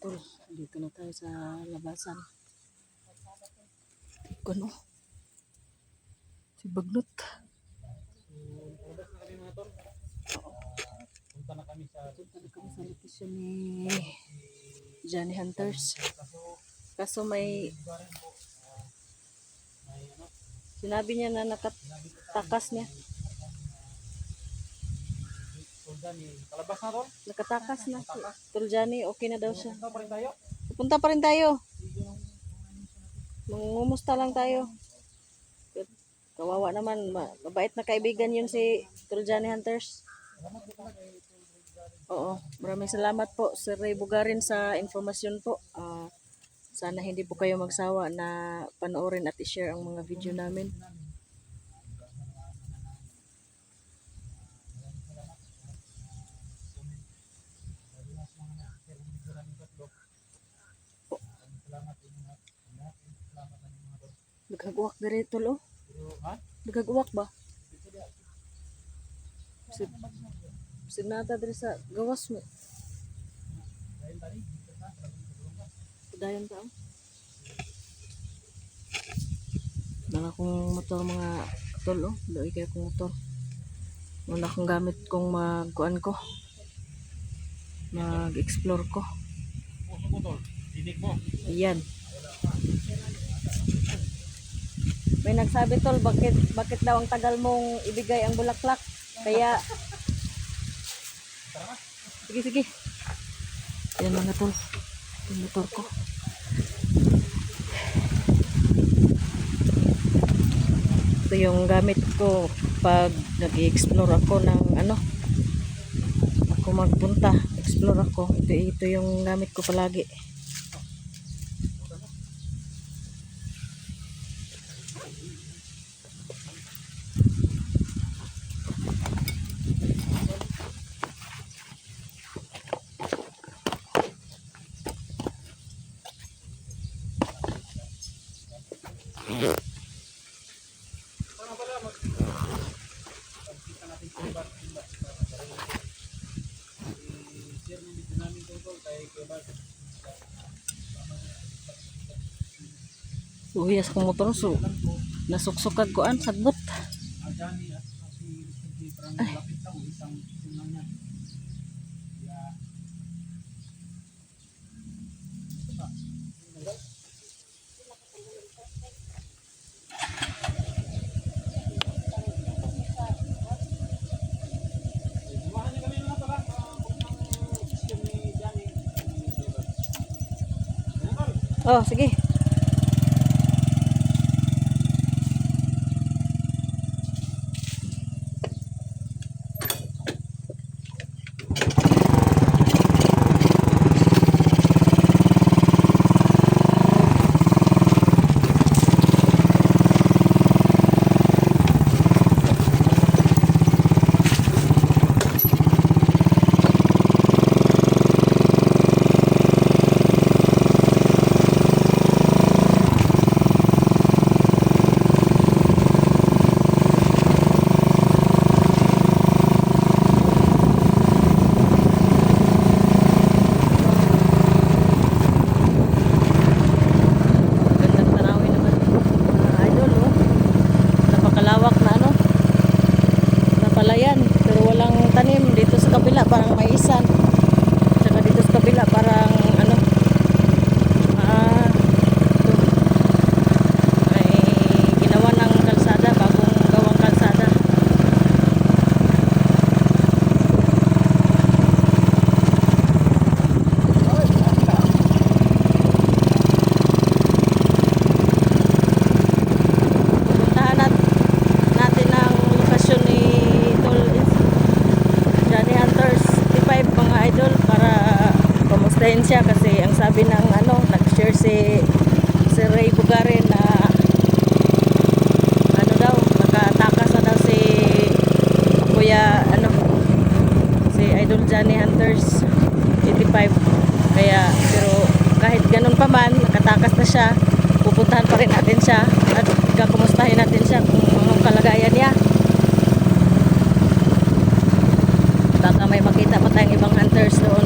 tol, dito na tayo sa labasan. Kuno? Si Bagnot. Punta na kami sa location ni Johnny Hunters. Kaso may sinabi niya na nakatakas niya. kalabas na ron. Nakatakas na. Tol Johnny, okay na daw siya. Punta pa rin tayo. Punta pa rin tayo. Mangumusta lang tayo. Kawawa naman, mabait na kaibigan yun si Tol Johnny Hunters. Oo, maraming salamat po Sir Ray Bugarin sa informasyon po. Sana hindi po kayo magsawa na panoorin at i-share ang mga video namin. Nagkagwak dari tol oh. Nagkagwak ba? Sinata dari sa gawas mo. Dayon ta. Dala kong motor mga tol oh. Doy kay kong motor. Wala akong gamit kong magkuan ko. Mag-explore ko. Ayan. May nagsabi tol, bakit daw ang tagal mong ibigay ang bulaklak? Kaya sige. Yan mga tol. Yung motor ko. Ito yung gamit ko pag nag-i-explore ako ng ako magpunta, explore ako. Ito yung gamit ko palagi. Uyas kong motor so nasuksukag ko an sagbot. Ay. Oh, sige. Parang maisan. Saka dito sa kabila parang may ginawa ng kalsada, bagong gawang kalsada. Puntahan natin ang lokasyon ni Tol Johnny Hunters mga idol para pamustahin siya kasi ang sabi ng nag-share si Ray Bugarin na daw nakatakas na daw si Kuya si Idol Johnny Hunters 85 kaya pero kahit ganun pa man nakatakas na siya, pupuntahan pa rin natin siya at kakumustahin natin siya kung anong kalagayan niya. Baka may makita pa tayong ibang hunters doon.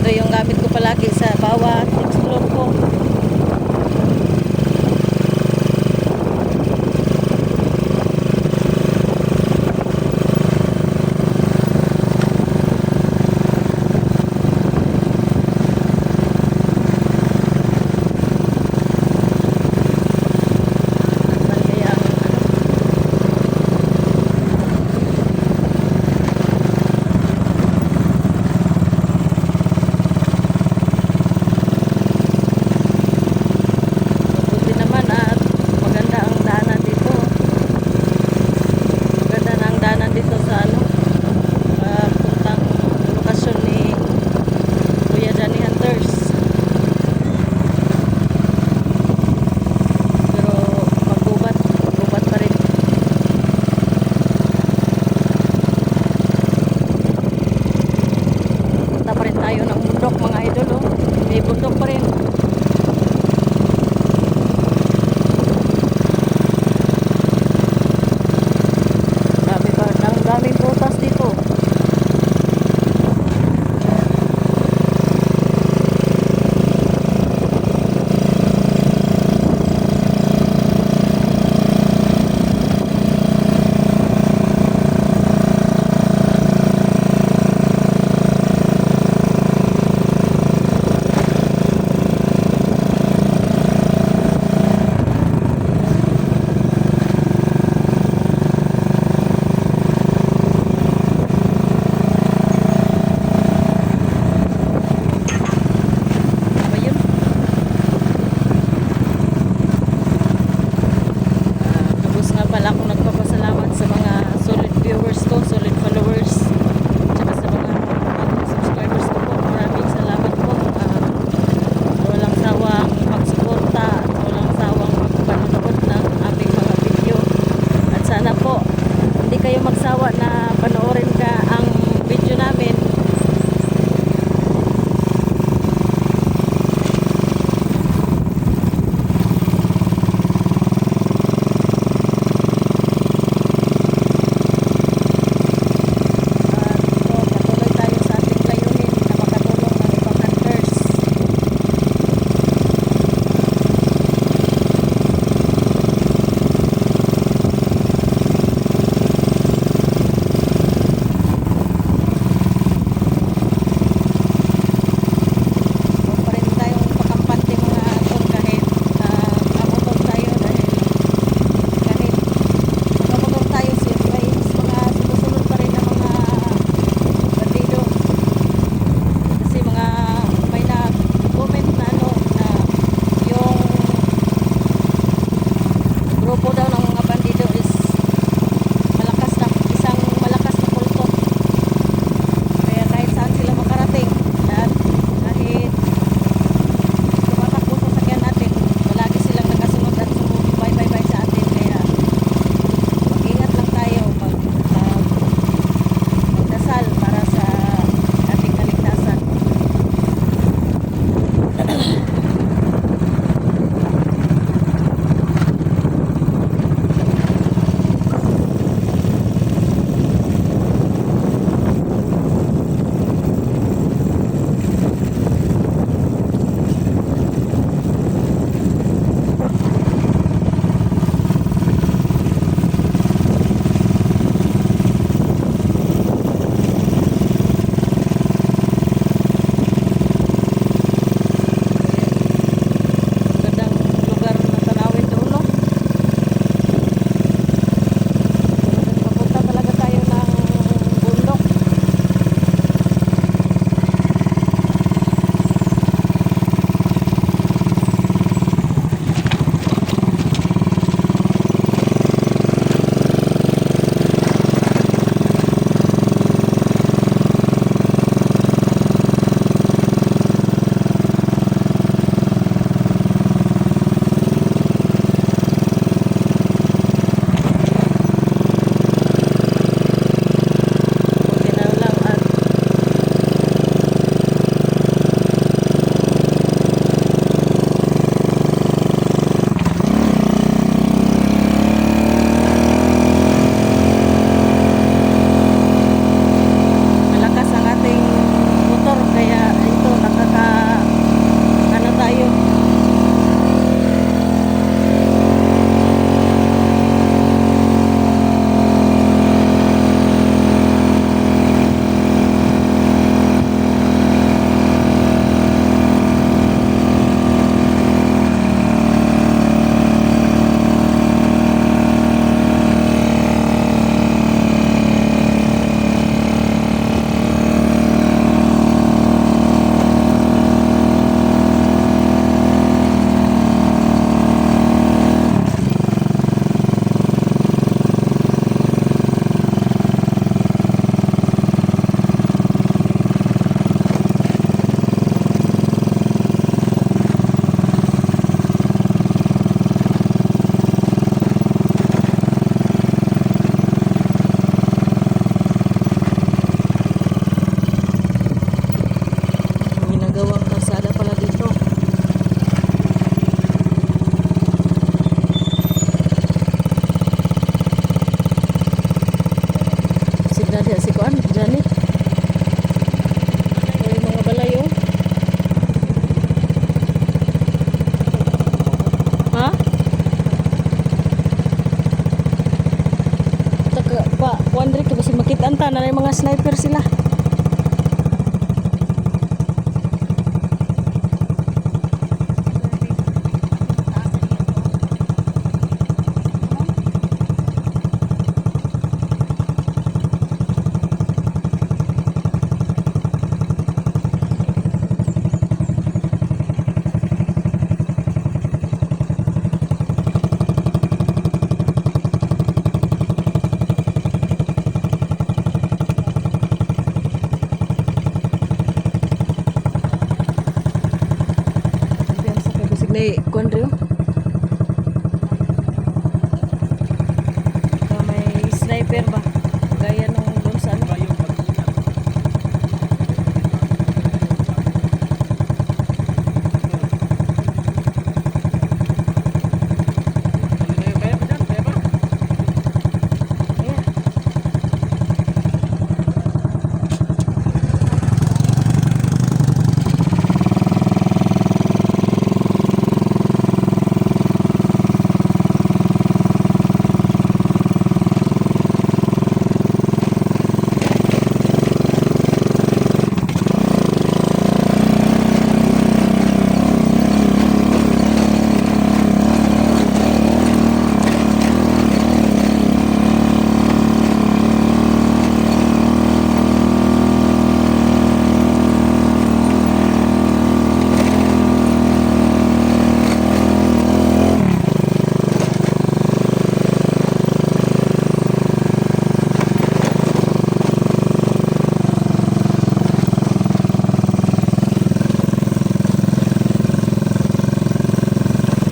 Ito yung gamit ko palagi sa bawat explore ko. Bali, ang buti naman at maganda ang daanan dito. Maganda na ang daanan dito sa ano, puntang lokasyon ni Kuya Johnny Hunters. Pero maggubat, gubat pa rin. Punta pa rin tayo ng bundok mga idol, oh. May bundok pa rin. Dami pa, ang daming prutas dito. Ayun. Lubos nga pala akong nagpapasalamat sa mga solid viewers ko, solid followers, tsaka sa mga bagong subscribers ko po. Maraming salamat po. Walang sawang pagsuporta at walang sawang pagpanonood ng aming mga video. At sana po, hindi kayo magsawa na panoorin ka ang video namin. Patuloy tayo sa ating layunin na makatulong ng ibang hunters. na diha si Kuan, Johnny. May mga balay oh. Ha? Taka pa, Kuan diri kasi makita ta na mga sniper sila. May kuan rin may sniper ba gaya nung doon sa ano Kayong pag-ingat. Kaya ba dyan? Kaya ba? yeah.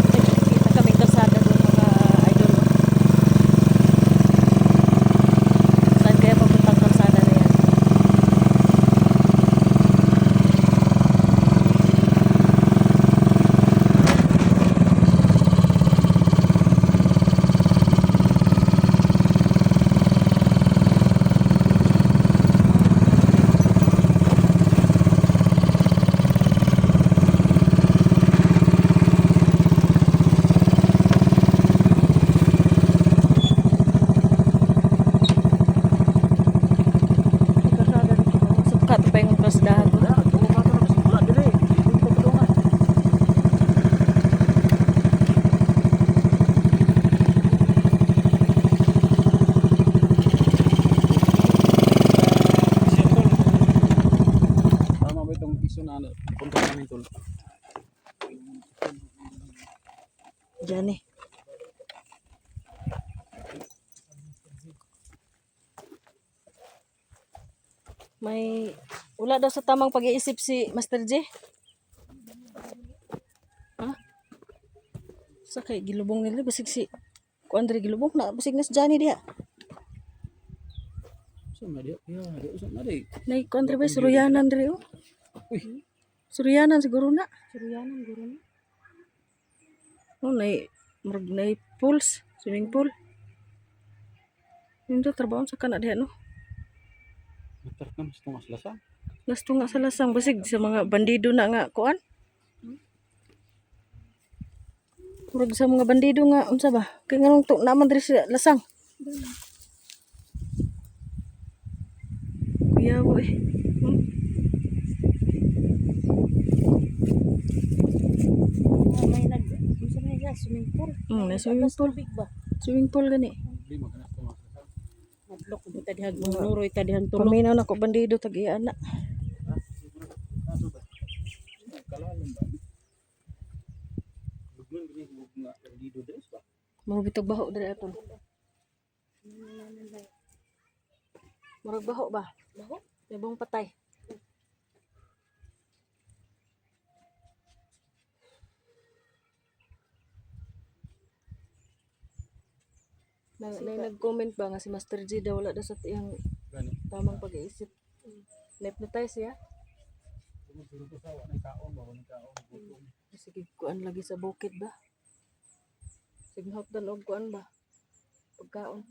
Nakikita kaming kalsada doon mga idol. Saan kaya papuntang kalsada na yan? Kalsada dito. Sukat pa yung kalsadahan ko. Wala, bumaba ka na. Kasi wala dire. Hindi ko patulungan. Siya, tol. Tama ba itong piso na ano? Punta namin, tol. Diyan eh. May wala daw sa tamang pag-iisip si Master J. Ha? Sa kay gilubong nila basig si Kuandre gilubong na basig na si Johnny diha. Saan na dia? Ya, dia usap na di. Nay Kuandre ba suryanan diri oh. Uy, Suryanan siguro na. Suryanan siguro na. Oh, nay pools, swimming pool. Hindi trabaho sa kana diha no. matar ka mas tungas lasang. Gasto nga sa lasang basig sa mga bandido na nga kuan. Murag sa mga bandido nga unsa ba? Kay nganong to naman diri sa lasang. Kuya ko eh. May unsa man niya swimming pool. Na swimming pool. Big ba? Swimming pool gani. Di magana tungas lasang. Madlok ko ta dihag nuroy ta dihan tulog. Paminaw na ko bandido tag-iya na. Kaso ba? Kalalim ba? Bugnon gini mo nga perdido des ba? Murag bitog baho diri aton. Murag baho ba? Baho? Labong patay. Nag-comment ba nga si Master G daw wala daw sa tiyang Gani. tamang pag-iisip. Na-hypnotize siya. Sulo ko sa wala kaon ba wala kaon. Gutom. Sige, kuan lagi sa bukid ba? Signhot dan og kuan ba? Pagkaon.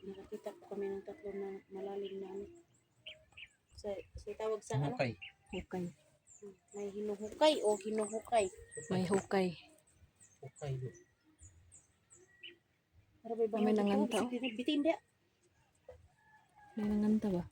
Nakakita po kami ng tatlo na malalim na ano. Sa tawag sa ano? Okay. Hukay. May hinuhukay o hinuhukay. May hukay. Okay. Para ba May nanganta, oh. Bitin dia. May nanganta ba?